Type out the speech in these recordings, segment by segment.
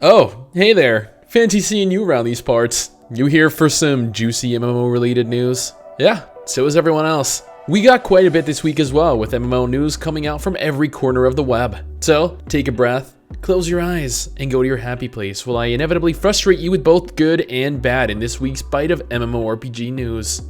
Oh, hey there. Fancy seeing you around these parts. You here for some juicy MMO-related news? Yeah, so is everyone else. We got quite a bit this week as well, with MMO news coming out from every corner of the web. So, take a breath, close your eyes, and go to your happy place while I inevitably frustrate you with both good and bad in this week's Byte of MMORPG news.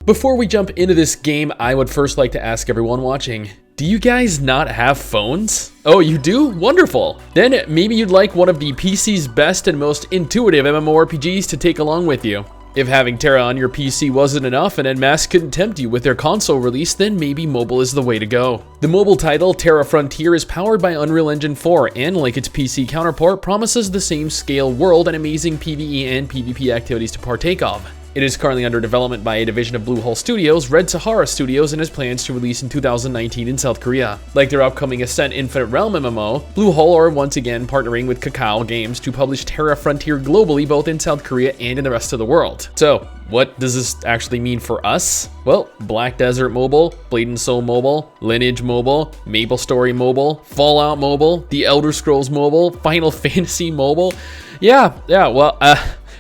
Before we jump into this game, I would first like to ask everyone watching, do you guys not have phones? Oh, you do? Wonderful! Then maybe you'd like one of the PC's best and most intuitive MMORPGs to take along with you. If having Tera on your PC wasn't enough and NMAS couldn't tempt you with their console release, then maybe mobile is the way to go. The mobile title, Tera Frontier, is powered by Unreal Engine 4 and, like its PC counterpart, promises the same scale world and amazing PvE and PvP activities to partake of. It is currently under development by a division of Bluehole Studios, Red Sahara Studios, and has plans to release in 2019 in South Korea. Like their upcoming Ascent Infinite Realm MMO, Bluehole are once again partnering with Kakao Games to publish Tera Frontier globally, both in South Korea and in the rest of the world. So, what does this actually mean for us? Well, Black Desert Mobile, Blade and Soul Mobile, Lineage Mobile, MapleStory Mobile, Fallout Mobile, The Elder Scrolls Mobile, Final Fantasy Mobile. Well,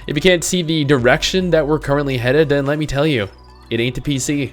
if you can't see the direction that we're currently headed, then let me tell you, it ain't the PC.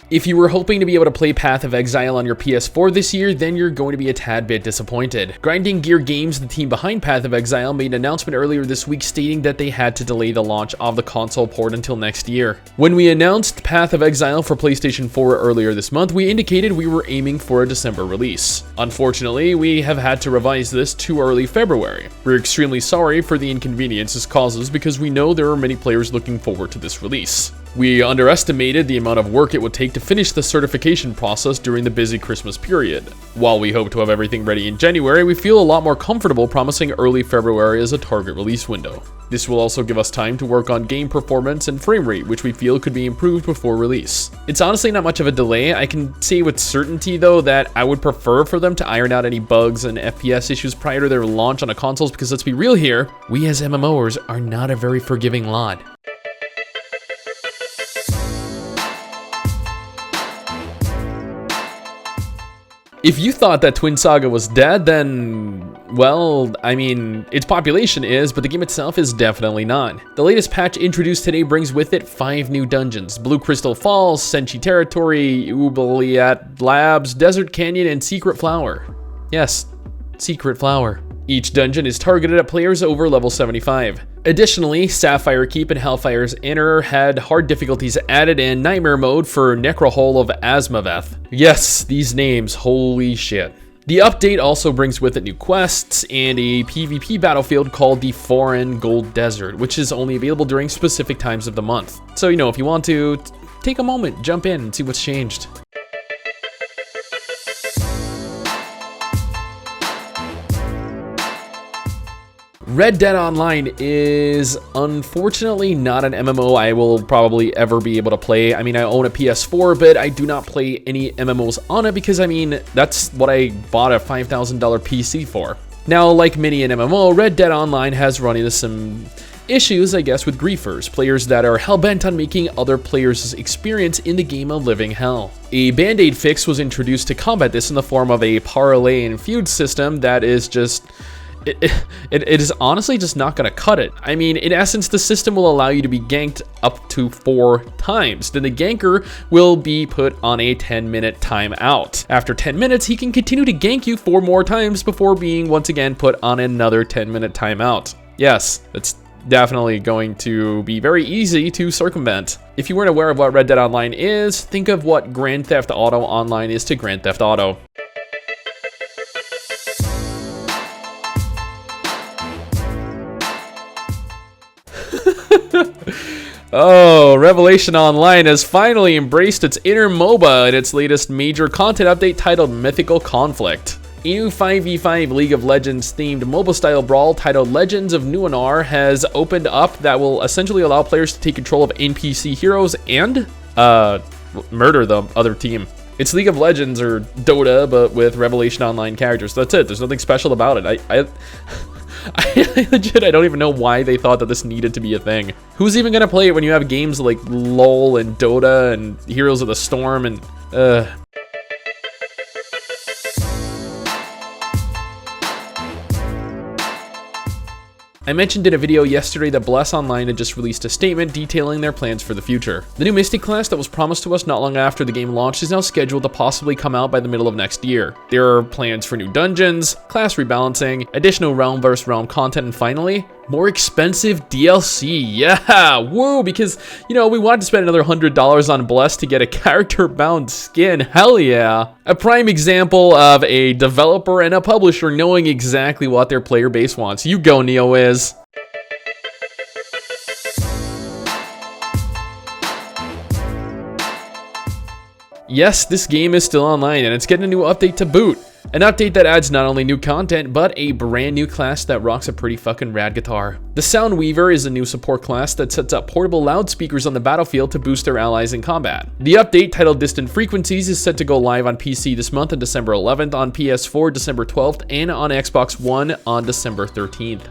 If you were hoping to be able to play Path of Exile on your PS4 this year, then you're going to be a tad bit disappointed. Grinding Gear Games, the team behind Path of Exile, made an announcement earlier this week stating that they had to delay the launch of the console port until next year. When we announced Path of Exile for PlayStation 4 earlier this month, we indicated we were aiming for a December release. Unfortunately, we have had to revise this to early February. We're extremely sorry for the inconvenience this causes because we know there are many players looking forward to this release. We underestimated the amount of work it would take to finish the certification process during the busy Christmas period. While we hope to have everything ready in January, we feel a lot more comfortable promising early February as a target release window. This will also give us time to work on game performance and frame rate, which we feel could be improved before release. It's honestly not much of a delay. I can say with certainty though that I would prefer for them to iron out any bugs and FPS issues prior to their launch on the consoles, because let's be real here, we as MMOers are not a very forgiving lot. If you thought that Twin Saga was dead, then, well, I mean, its population is, but the game itself is definitely not. The latest patch introduced today brings with it 5 new dungeons: Blue Crystal Falls, Senshi Territory, Oubliette Labs, Desert Canyon, and Secret Flower. Yes, Secret Flower. Each dungeon is targeted at players over level 75. Additionally, Sapphire Keep and Hellfire's Inner had hard difficulties added in Nightmare Mode for Necrohole of Asmaveth. Yes, these names, holy shit. The update also brings with it new quests and a PvP battlefield called the Foreign Gold Desert, which is only available during specific times of the month. So, you know, if you want to, take a moment, jump in and see what's changed. Red Dead Online is unfortunately not an MMO I will probably ever be able to play. I mean, I own a PS4, but I do not play any MMOs on it because, I mean, that's what I bought a $5,000 PC for. Now, like many in MMO, Red Dead Online has run into some issues, I guess, with griefers, players that are hell-bent on making other players' experience in the game a living hell. A band-aid fix was introduced to combat this in the form of a parlay and feud system that is just... It is honestly just not going to cut it. I mean, in essence, the system will allow you to be ganked up to 4 times. Then the ganker will be put on a 10-minute timeout. After 10 minutes, he can continue to gank you 4 more times before being once again put on another 10-minute timeout. Yes, it's definitely going to be very easy to circumvent. If you weren't aware of what Red Dead Online is, think of what Grand Theft Auto Online is to Grand Theft Auto. Oh, Revelation Online has finally embraced its inner MOBA in its latest major content update titled Mythical Conflict. A new 5v5 League of Legends themed MOBA-style brawl titled Legends of Nuenar has opened up that will essentially allow players to take control of NPC heroes and murder the other team. It's League of Legends or Dota, but with Revelation Online characters. That's it. There's nothing special about it. I don't even know why they thought that this needed to be a thing. Who's even gonna play it when you have games like LoL and Dota and Heroes of the Storm and I mentioned in a video yesterday that Bless Online had just released a statement detailing their plans for the future. The new Mystic class that was promised to us not long after the game launched is now scheduled to possibly come out by the middle of next year. There are plans for new dungeons, class rebalancing, additional realm vs. realm content, and finally, more expensive DLC. Yeah, woo, because, you know, we wanted to spend another $100 on Bless to get a character-bound skin. Hell yeah. A prime example of a developer and a publisher knowing exactly what their player base wants. You go, NeoWiz. Yes, this game is still online and it's getting a new update to boot. An update that adds not only new content, but a brand new class that rocks a pretty fucking rad guitar. The Soundweaver is a new support class that sets up portable loudspeakers on the battlefield to boost their allies in combat. The update, titled Distant Frequencies, is set to go live on PC this month on December 11th, on PS4 December 12th, and on Xbox One on December 13th.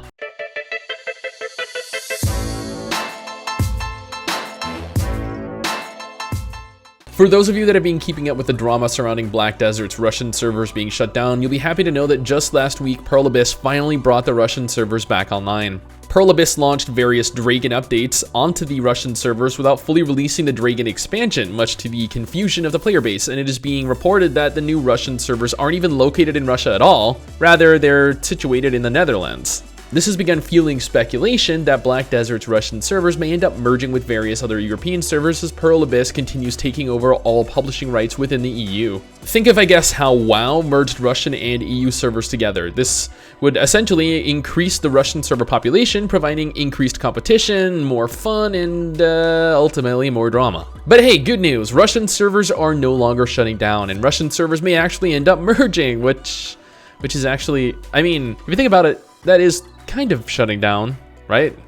For those of you that have been keeping up with the drama surrounding Black Desert's Russian servers being shut down, you'll be happy to know that just last week, Pearl Abyss finally brought the Russian servers back online. Pearl Abyss launched various Dragon updates onto the Russian servers without fully releasing the Dragon expansion, much to the confusion of the player base, and it is being reported that the new Russian servers aren't even located in Russia at all, rather they're situated in the Netherlands. This has begun fueling speculation that Black Desert's Russian servers may end up merging with various other European servers as Pearl Abyss continues taking over all publishing rights within the EU. Think of, I guess, how WoW merged Russian and EU servers together. This would essentially increase the Russian server population, providing increased competition, more fun, and ultimately more drama. But hey, good news, Russian servers are no longer shutting down, and Russian servers may actually end up merging, which is actually, I mean, if you think about it, that is kind of shutting down, right?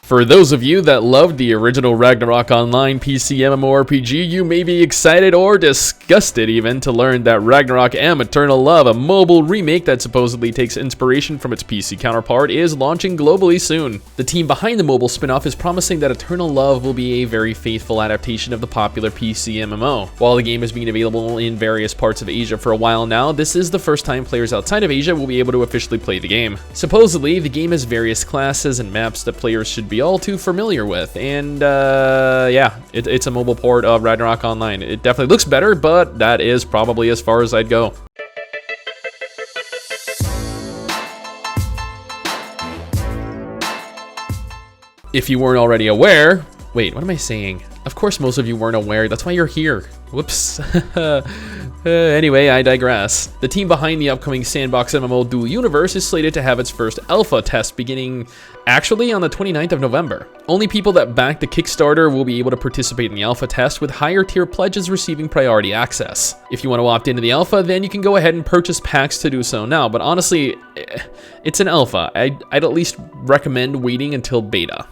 For those of you that loved the original Ragnarok Online PC MMORPG, you may be excited or disgusted even to learn that Ragnarok M Eternal Love, a mobile remake that supposedly takes inspiration from its PC counterpart, is launching globally soon. The team behind the mobile spinoff is promising that Eternal Love will be a very faithful adaptation of the popular PC MMO. While the game has been available in various parts of Asia for a while now, this is the first time players outside of Asia will be able to officially play the game. Supposedly, the game has various classes and maps that players should be all too familiar with, and yeah, it's a mobile port of Ragnarok Online. It definitely looks better, but that is probably as far as I'd go. If you weren't already aware, wait, what am I saying? Of course most of you weren't aware, that's why you're here. Whoops. Anyway, I digress. The team behind the upcoming sandbox MMO Dual Universe is slated to have its first alpha test beginning actually on the 29th of November. Only people that back the Kickstarter will be able to participate in the alpha test, with higher tier pledges receiving priority access. If you want to opt into the alpha, then you can go ahead and purchase packs to do so now, but honestly, it's an alpha. I'd at least recommend waiting until beta.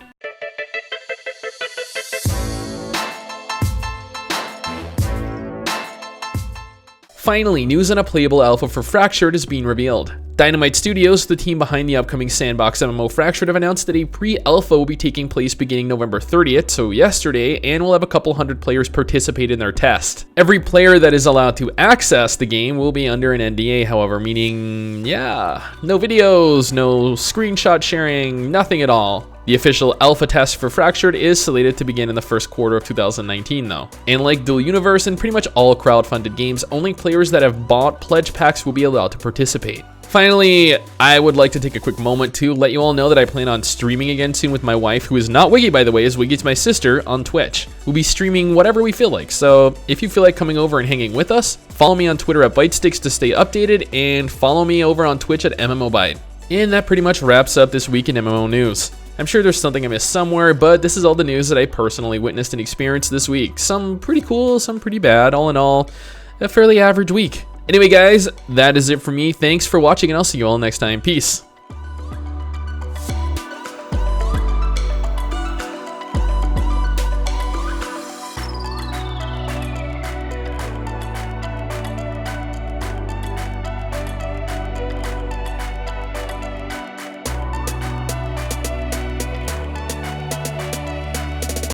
Finally, news on a playable alpha for Fractured is being revealed. Dynamite Studios, the team behind the upcoming sandbox MMO Fractured, have announced that a pre-alpha will be taking place beginning November 30th, so yesterday, and will have a couple hundred players participate in their test. Every player that is allowed to access the game will be under an NDA, however, meaning, yeah, no videos, no screenshot sharing, nothing at all. The official alpha test for Fractured is slated to begin in the first quarter of 2019 though. And like Dual Universe and pretty much all crowdfunded games, only players that have bought pledge packs will be allowed to participate. Finally, I would like to take a quick moment to let you all know that I plan on streaming again soon with my wife, who is not Wiggy by the way, as Wiggy's my sister, on Twitch. We'll be streaming whatever we feel like, so if you feel like coming over and hanging with us, follow me on Twitter at ByteSticks to stay updated, and follow me over on Twitch at MMOByte. And that pretty much wraps up this week in MMO news. I'm sure there's something I missed somewhere, but this is all the news that I personally witnessed and experienced this week. Some pretty cool, some pretty bad. All in all, a fairly average week. Anyway, guys, that is it for me. Thanks for watching, and I'll see you all next time. Peace.